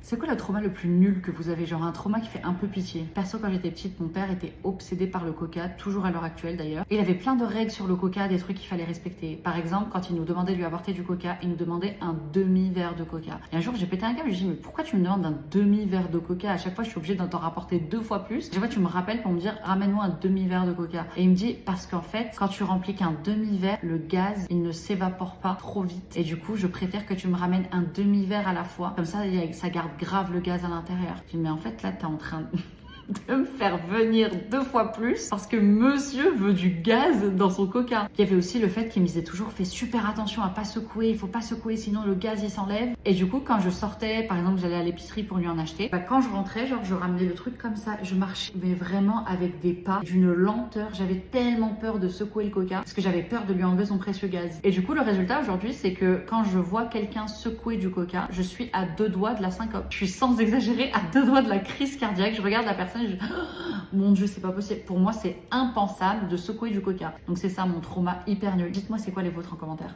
C'est quoi le trauma le plus nul que vous avez? Genre un trauma qui fait un peu pitié. Perso, quand j'étais petite, mon père était obsédé par le coca, toujours à l'heure actuelle d'ailleurs. Et il avait plein de règles sur le coca, des trucs qu'il fallait respecter. Par exemple, quand il nous demandait de lui apporter du coca, il nous demandait un demi-verre de coca. Et un jour, j'ai pété un câble, je lui ai dit, mais pourquoi tu me demandes un demi-verre de coca? À chaque fois, je suis obligée d'en rapporter 2 fois plus. Chaque fois, tu me rappelles pour me dire, ramène-moi un demi-verre de coca. Et il me dit, parce qu'en fait, quand tu remplis qu'un demi-verre, le gaz, il ne s'évapore pas trop vite. Et du coup, je préfère que tu me ramènes un demi-verre à la fois. Comme ça garde grave le gaz à l'intérieur. Je dis, mais en fait, là, t'es en train de me faire venir 2 fois plus parce que monsieur veut du gaz dans son coca. Il y avait aussi le fait qu'il me disait toujours, fais super attention à pas secouer, il faut pas secouer sinon le gaz il s'enlève. Et du coup, quand je sortais, par exemple, j'allais à l'épicerie pour lui en acheter, quand je rentrais, genre je ramenais le truc comme ça, je marchais mais vraiment avec des pas d'une lenteur. J'avais tellement peur de secouer le coca parce que j'avais peur de lui enlever son précieux gaz. Et du coup, le résultat aujourd'hui, c'est que quand je vois quelqu'un secouer du coca, je suis à 2 doigts de la syncope. Je suis sans exagérer à 2 doigts de la crise cardiaque. Je regarde la personne et je mon Dieu, c'est pas possible. Pour moi, c'est impensable de secouer du coca. Donc c'est ça mon trauma hyper nul. Dites-moi, c'est quoi les vôtres en commentaire?